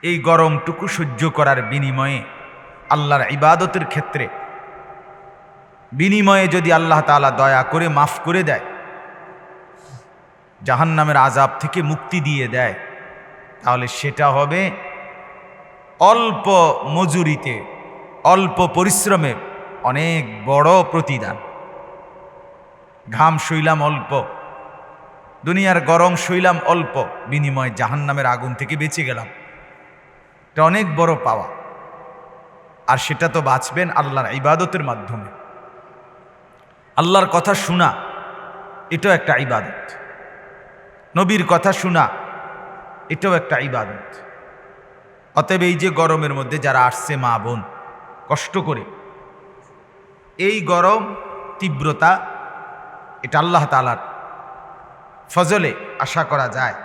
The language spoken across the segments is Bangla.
এই গরমটুকু সহ্য করার বিনিময়ে আল্লাহর ইবাদতের ক্ষেত্রে বিনিময়ে যদি আল্লাহ তাআলা দয়া করে মাফ করে দেয়, জাহান্নামের আযাব থেকে মুক্তি দিয়ে দেয়, তাহলে সেটা হবে অল্প মজুরিতে অল্প পরিশ্রমে অনেক বড় প্রতিদান। ঘাম সইলাম অল্প, দুনিয়ার গরম সইলাম অল্প, বিনিময়ে জাহান্নামের আগুন থেকে বেঁচে গেলাম, এটা অনেক বড় পাওয়া। আর সেটা তো বাঁচবেন আল্লাহর ইবাদতের মাধ্যমে। আল্লাহর কথা শোনা এটাও একটা ইবাদত, নবীর কথা শোনা এটাও একটা ইবাদত। অতএব এই যে গরমের মধ্যে যারা আসছে মা বোন কষ্ট করে, এই গরম তীব্রতা এটা আল্লাহ তাআলার ফজলে আশা করা যায়।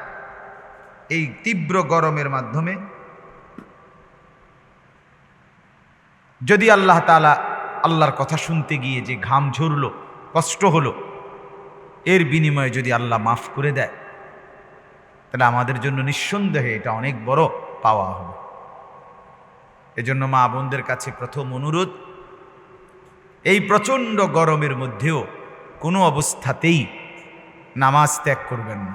এই তীব্র গরমের মাধ্যমে যদি আল্লাহ তাআলা আল্লাহর কথা শুনতে গিয়ে যে ঘাম ঝরলো, কষ্ট হলো, এর বিনিময়ে যদি আল্লাহ মাফ করে দেয়, তাহলে আমাদের জন্য নিঃসন্দেহে এটা অনেক বড় পাওয়া হবে। এজন্য মা বোনদের কাছে প্রথম অনুরোধ, এই প্রচণ্ড গরমের মধ্যেও কোনো অবস্থাতেই নামাজ ত্যাগ করবেন না।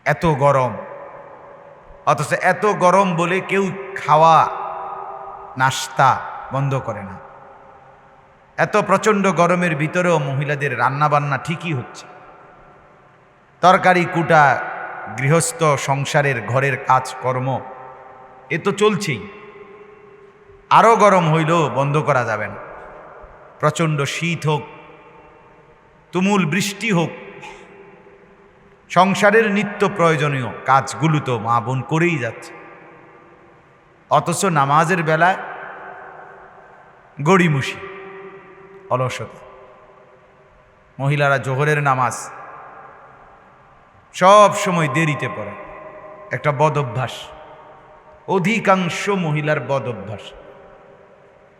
এত গরম, অথচ এত গরম বলে কেউ খাওয়া নাস্তা বন্ধ করে না। এত প্রচণ্ড গরমের ভিতরেও মহিলাদের রান্নাবান্না ঠিকই হচ্ছে, তরকারি কুটা, গৃহস্থ সংসারের ঘরের কাজকর্ম এ তো চলছেই। আরও গরম হইলেও বন্ধ করা যাবে না। প্রচণ্ড শীত হোক, তুমুল বৃষ্টি হোক, সংসারের নিত্য প্রয়োজনীয় কাজগুলো তো মা বোন করেই যাচ্ছে। অথচ নামাজের বেলায় গড়িমসি, অলসতা। মহিলারা জোহরের নামাজ সব সময় দেরিতে পড়ে, একটা বদ অভ্যাস, অধিকাংশ মহিলার বদ অভ্যাস।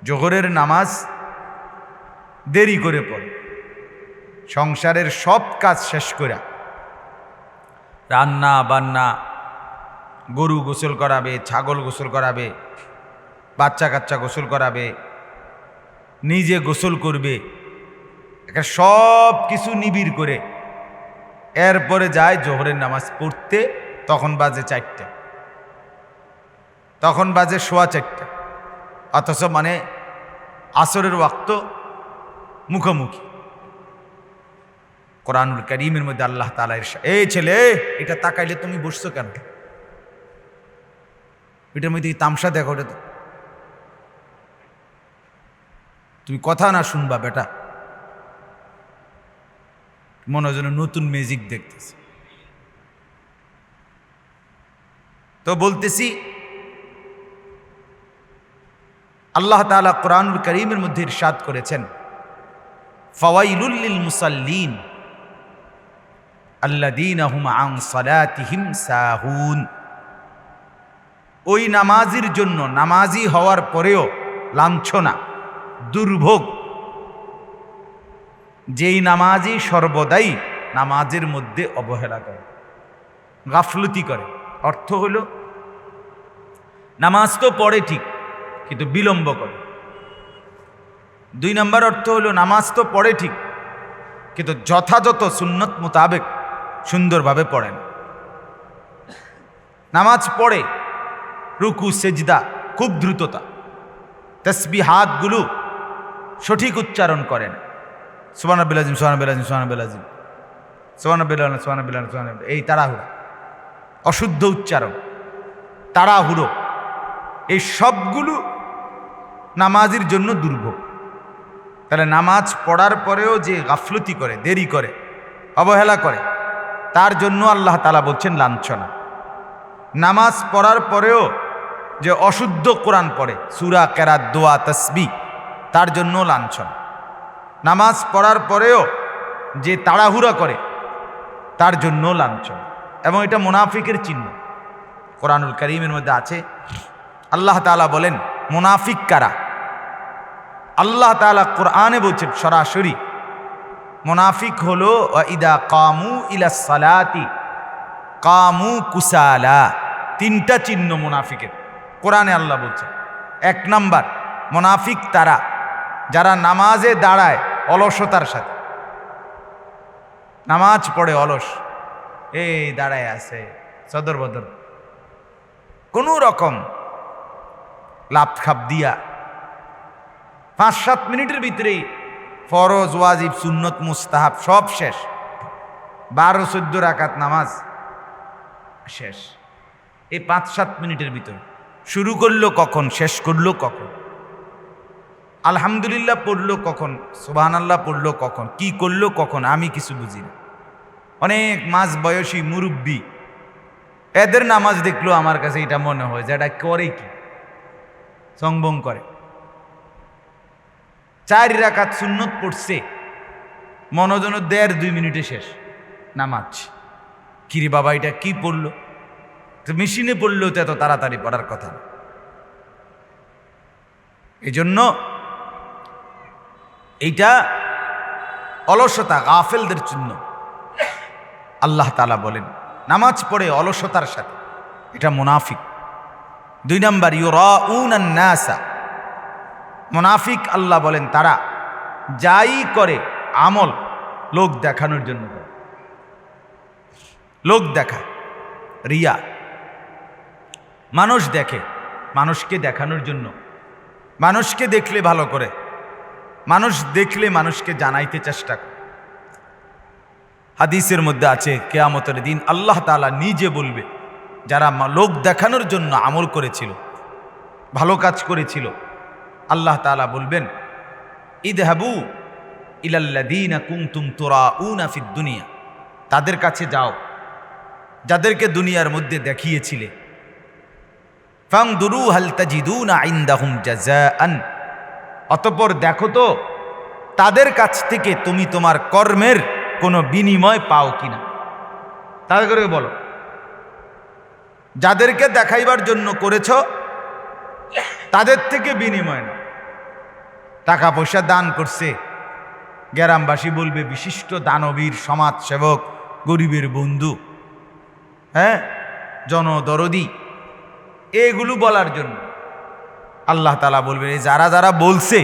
জোহরের নামাজ দেরি করে পড়ে, সংসারের সব কাজ শেষ করে রান্না বান্না, গরু গোসল করাবে, ছাগল গোসল করাবে, বাচ্চা কাচ্চা গোসল করাবে, নিজে গোসল করবে, একটা সব কিছু নিবিড় করে এরপরে যায় জোহরের নামাজ পড়তে। তখন বাজে 4টা, তখন বাজে 4:15, অথচ মানে আসরের ওয়াক্ত মুখোমুখি। কোরআনুল কারীমের মধ্যে আল্লাহ তাআলা ইরশাদ, এই ছেলে এটা তাকাইলে তুমি বসছো কেন? এটার মধ্যে তামসা দেখো, তো তুমি কথা না শুনবা বেটা, মনে হয় যেন নতুন ম্যাজিক দেখতেছি। তো বলতেছি আল্লাহ তাআলা কোরআনুল কারীমের মধ্যে ইরশাদ করেছেন, ফাওয়াইলুল লিল মুসাল্লিন আল্লাযীনা হুম আন সালাতিহিম সাহুন। ওই নামাজির জন্য, নামাজি হওয়ার পরেও লাঞ্ছনা, দুর্ভোগ, যেই নামাজি সর্বদাই নামাজের মধ্যে অবহেলা করে, গাফলতি করে। অর্থ হলো নামাজ তো পড়ে ঠিক, কিন্তু বিলম্ব করে। 2 নম্বর অর্থ হলো নামাজ তো পড়ে ঠিক, কিন্তু যথাযথ সুন্নত মোতাবেক সুন্দরভাবে পড়ে না। নামাজ পড়ে, রুকু সেজদা খুব দ্রুততা, তাসবিহাতগুলো সঠিক উচ্চারণ করেন, সুবহানাল্লাহ আযীম, সুবহানাল্লাহ আযীম, সুবহানাল্লাহ আযীম, সুবহানাল্লাহ, সুবহানাল্লাহ, সুবহানাল্লাহ, এই তাড়াহুড়া, অশুদ্ধ উচ্চারণ, তাড়াহুড়ো, এই সবগুলো নামাজের জন্য দুর্ভোগ। তাহলে নামাজ পড়ার পরেও যে গাফলতি করে, দেরি করে, অবহেলা করে, তার জন্য আল্লাহ তাআলা বলছেন লাঞ্ছনা। নামাজ পড়ার পরেও যে অশুদ্ধ কোরআন পড়ে, সূরা, কেরাত, দোয়া, তাসবিহ, তার জন্য লাঞ্ছনা। নামাজ পড়ার পরেও যে তাড়াহুড়া করে, তার জন্য লাঞ্ছনা। এবং এটা মুনাফিকের চিহ্ন। কোরআনুল কারীমের মধ্যে আছে, আল্লাহ তাআলা বলেন মুনাফিক কারা। আল্লাহ তাআলা কোরআনে বলছেন সরাসরি, মুনাফিক হলো ওয়া ইদা কামু ইলাস সালাতি কামু কুসালা তিনটা চিহ্ন মুনাফিকের, কোরআনে আল্লাহ বলছে। এক নাম্বার, মুনাফিক তারা যারা নামাজে দাঁড়ায় অলসতার সাথে, নামাজ পড়ে অলস, এই দাঁড়ায় আছে সদর বদর, কোনো রকম লাভ খাপ দিয়া 5-7 মিনিটের ভিতরেই ফরজ, ওয়াজিব, সুন্নত, মুস্তাহাব সব শেষ, 12-14 রাকাত নামাজ শেষ। এই 5-7 মিনিটের ভিতরে শুরু করলো কখন, শেষ করলো কখন, আলহামদুলিল্লাহ পড়লো কখন, সুবহানাল্লাহ পড়লো কখন, কি করলো কখন, আমি কিছু বুঝি না। অনেক মাঝ বয়সী মুরব্বী, এদের নামাজ দেখলো আমার কাছে এটা মনে হয় যে এটা করে কি, সংবং করে। 4 রাকাত সুন্নত পড়ছে, মনোজন 1.5-2 মিনিটে শেষ নামাজ। কিরে বাবা এটা কি পড়লো? তো মেশিনে পড়লেও তো এত তাড়াতাড়ি পড়ার কথা না। এই জন্য এইটা অলসতা, গাফেলদের চিহ্ন। আল্লাহ তাআলা বলেন নামাজ পড়ে অলসতার সাথে, এটা মুনাফিক। 2 নাম্বার, ইউরাউনান নাসা, মুনাফিক আল্লাহ বলেন তারা যাই করে আমল লোক দেখানোর জন্য করে, লোক দেখা, রিয়া। মানুষ দেখে, মানুষকে দেখানোর জন্য, মানুষকে দেখলে ভালো করে, মানুষ দেখলে মানুষকে জানাইতে চেষ্টা করে। হাদিসের মধ্যে আছে কিয়ামতের দিন আল্লাহ তাআলা নিজে বলবে, যারা লোক দেখানোর জন্য আমল করেছিল, ভালো কাজ করেছিল, আল্লাহ তাআলা বলবেন ইদহাবু ইলাল্লাযীনা কুনতুম তুরাউনা ফিদ দুনিয়া, তাদের কাছে যাও যাদেরকে দুনিয়ার মধ্যে দেখিয়েছিলে। ফানদুরু হাল তাজিদুনা ইনদাহুম জাযাআন, অতঃপর দেখো তো তাদের কাছ থেকে তুমি তোমার কর্মের কোনো বিনিময় পাও কিনা। তাদেরকে বলো, যাদেরকে দেখাইবার জন্য করেছ তাদের থেকে বিনিময় না। টাকা পয়সা দান করছে, গ্রামবাসী বলবে বিশিষ্ট দানবীর, সমাজ সেবক, গরিবের বন্ধু, হ্যাঁ, জনদরদি, এগুলো বলার জন্য আল্লাহ তাআলা বলবে যারা যারা বলছে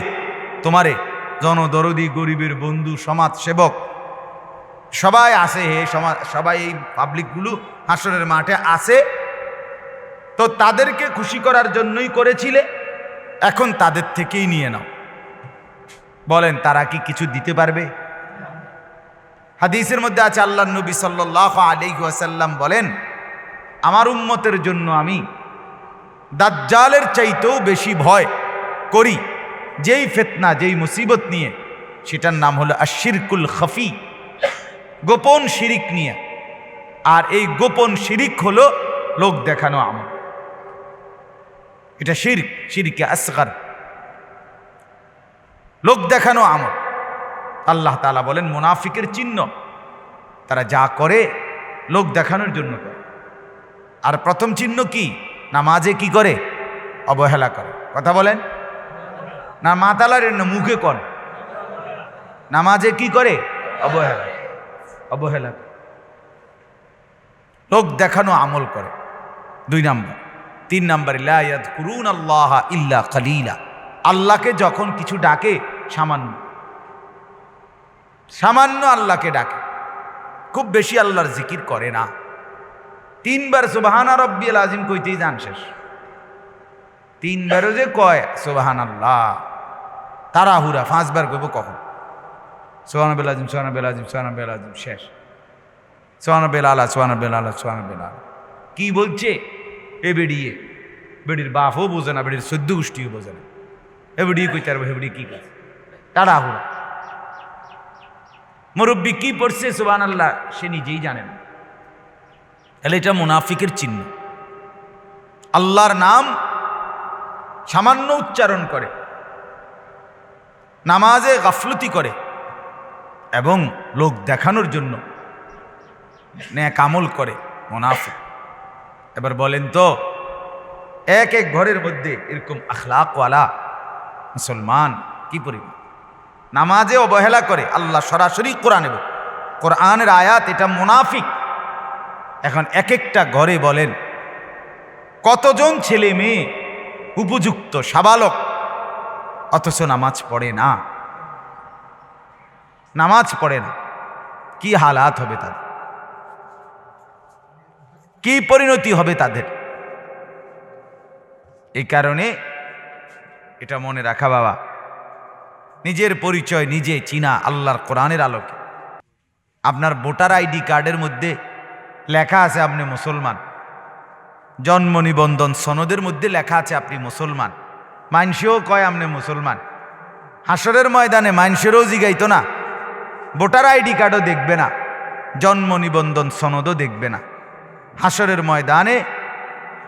তোমারে জনদরদি, গরিবের বন্ধু, সমাজ সেবক, সবাই আছে, হে সমাজ, সবাই এই পাবলিকগুলো হাসরের মাঠে আছে, তো তাদেরকে খুশি করার জন্যই করেছিলে, এখন তাদের থেকেই নিয়ে নাও। বলেন তারা কি কিছু দিতে পারবে? হাদিসের মধ্যে আছে আল্লাহর নবী সাল্লাল্লাহু আলাইহি ওয়াসাল্লাম বলেন, আমার উম্মতের জন্য আমি দাজ্জালের চাইতেও বেশি ভয় করি যেই ফিতনা, যেই মুসিবত নিয়ে, সেটার নাম হলো আশিরকুল খাফি, গোপন শিরিক নিয়ে। আর এই গোপন শিরিক হলো লোক দেখানো আমল, এটা শিরক, শিরকে আসগর, লোক দেখানো আমল। আল্লাহ তাআলা বলেন মুনাফিকের চিহ্ন, তারা যা করে লোক দেখানোর জন্য করে। আর প্রথম চিহ্ন কি? নামাজে কি করে? অবহেলা করে। কথা বলেন না, মাতালার না মুখে কর, নামাজে কি করে? অবহেলা, অবহেলা, লোক দেখানো আমল করে। 2 নাম্বার। 3 নাম্বার, লা ইয়াযকুরুনাল্লাহা ইল্লা কালিলা, আল্লাহকে যখন কিছু ডাকে সামান্য, সামান্য আল্লাহকে ডাকে, খুব বেশি আল্লাহর জিকির করে না। 3 বার সুবহানা রাব্বিয়াল আযীম কইতেই জান শেষ। 3 বারও যে কয় সুবহানাল্লাহ, তাড়াহুড়া 5 বার কইব কখন? সুবহানাল্লাহ আযীম, সুবহানাল্লাহ আযীম, সুবহানাল্লাহ আযীম শেষ। সুবহানাল্লাহ আলা, সুবহানাল্লাহ আলা, সুবহানাল্লাহ। কি বলছে এ বেড়িয়ে? বেড়ির বাপও বোঝে না, বেড়ির 14 গোষ্ঠীও বোঝে না, এ বেড়িয়ে কইতে পারবো, এ বেড়ি কি কাজ? তাড়াহুড়া। মুরব্বী কি পড়ছে সুবহানাল্লাহ সে নিজেই জানেন। তাহলে এটা মুনাফিকের চিহ্ন। আল্লাহর নাম সামান্য উচ্চারণ করে, নামাজে গাফলতি করে, এবং লোক দেখানোর জন্য নেক আমল করে, মুনাফিক। এবার বলেন তো, এক এক ঘরের মধ্যে এরকম আখলাকওয়ালা মুসলমান কি পরিমাণ? নামাজে অবহেলা করে, আল্লাহ সরাসরি কোরআনে, কোরআনের আয়াত, এটা মুনাফিক। এখন এক একটা ঘরে বলেন কতজন ছেলে মেয়ে উপযুক্ত সাবালক অথচ নামাজ পড়ে না, নামাজ পড়ে না। কি হালাত হবে তাদের, কি পরিণতি হবে তাদের। এই কারণে এটা মনে রাখা বাবা, নিজের পরিচয় নিজে চিনা আল্লাহর কোরআনের আলোকে। আপনার ভোটার আইডি কার্ডের মধ্যে লেখা আছে আপনি মুসলমান, জন্ম নিবন্ধন সনদের মধ্যে লেখা আছে আপনি মুসলমান, মাইনসেও কয় আপনি মুসলমান। হাসরের ময়দানে মাইনসেরও জিগাইতো না, ভোটার আইডি কার্ডও দেখবে না, জন্ম নিবন্ধন সনদও দেখবে না। হাসরের ময়দানে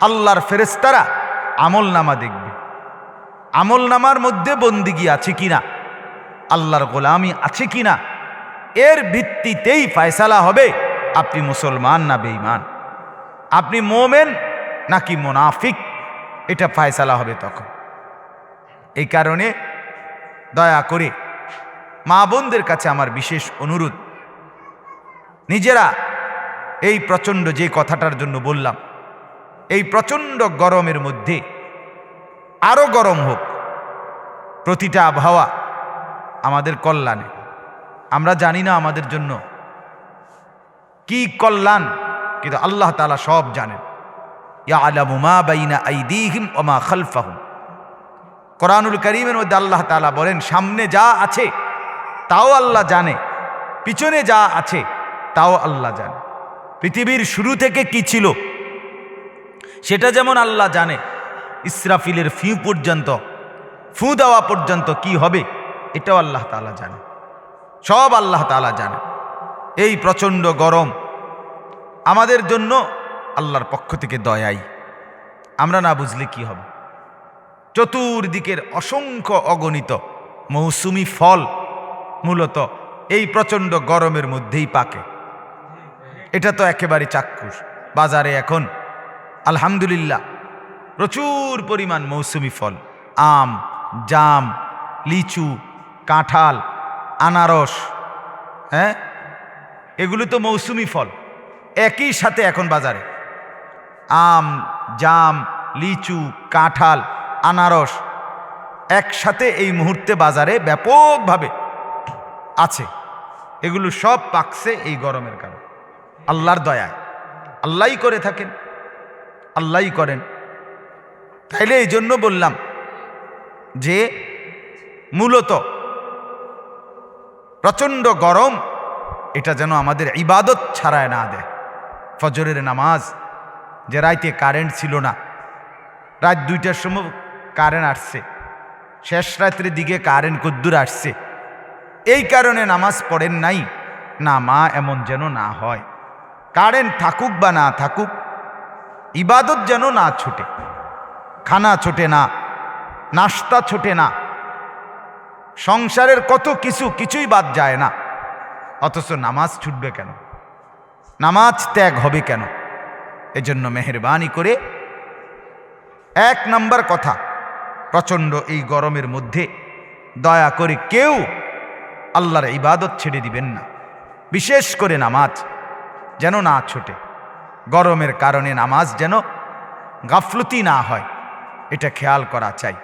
আল্লাহর ফেরেশতারা আমল নামা দেখবে, আমল নামার মধ্যে বন্দিগি আছে কিনা, আল্লাহর গোলামি আছে কিনা, এর ভিত্তিতেই ফয়সালা হবে আপনি মুসলমান না বেঈমান, আপনি মোমেন নাকি মুনাফিক, এটা ফয়সালা হবে তখন। এই কারণে দয়া করে মা বোনদের কাছে আমার বিশেষ অনুরোধ, নিজেরা এই প্রচণ্ড যে কথাটার জন্য বললাম, এই প্রচণ্ড গরমের মধ্যে আরো গরম হোক, প্রতিটা আবহাওয়া আমাদের কল্যাণে। আমরা জানি না আমাদের জন্য কি কল্যাণ, কিন্তু আল্লাহ তাআলা সব জানেন। ইয়ালামু মা বাইনা আইদিহিম ওয়া মা খালফাহুম। কোরআনুল কারীমের মধ্যে আল্লাহ তাআলা বলেন, সামনে যা আছে তাও আল্লাহ জানে, পিছনে যা আছে তাও আল্লাহ জানে। পৃথিবীর শুরু থেকে কি ছিল সেটা যেমন আল্লাহ জানে, ইসরাফিলের ফু দেওয়া পর্যন্ত কি হবে এটাও আল্লাহ তাআলা জানে, সব আল্লাহ তাআলা জানে। এই প্রচণ্ড গরম আমাদের জন্য আল্লাহর পক্ষ থেকে দয়াই, আমরা না বুঝলে কি হবে। চতুর্দিকের অসংখ্য অগণিত মৌসুমি ফল মূলত এই প্রচণ্ড গরমের মধ্যেই পাকে, এটা তো একেবারে চাক্ষুষ। বাজারে এখন আলহামদুলিল্লাহ প্রচুর পরিমাণ মৌসুমি ফল, আম, জাম, লিচু, কাঁঠাল, আনারস, হ্যাঁ, এগুলো তো মৌসুমি ফল। একই সাথে এখন বাজারে আম, জাম, লিচু, কাঁঠাল, আনারস একসাথে এই মুহূর্তে বাজারে ব্যাপকভাবে আছে। এগুলো সব পাকছে এই গরমের কারণে, আল্লাহর দয়ায়। আল্লাহই করে থাকেন, আল্লাহই করেন। তাইলে এই জন্য বললাম যে মূলত প্রচণ্ড গরম এটা যেন আমাদের ইবাদত ছাড়ায় না দেয়। ফজরের নামাজ, যে রাইতে কারেন্ট ছিল না, রাত 2টার সময় কারেন্ট আসছে, শেষ রাত্রের দিকে কারেন্ট কদ্দুর আসছে, এই কারণে নামাজ পড়েন নাই না, মা এমন যেন না হয়। কারেন্ট থাকুক বা না থাকুক, ইবাদত যেন না ছুটে, খানা ছোটে না, নাস্তা ছোটে না, সংসারের কত কিছুই বাদ যায় না, অথচ নামাজ ছুটবে কেন, নামাজ ত্যাগ হবে কেন? এজন্য মেহেরবানি করে 1 নম্বর কথা, প্রচণ্ড এই গরমের মধ্যে দয়া করে কেউ আল্লাহর ইবাদত ছেড়ে দিবেন না, বিশেষ করে নামাজ যেন না ছোটে। গরমের কারণে নামাজ যেন গাফলতি না হয়, এটা খেয়াল করা চাই।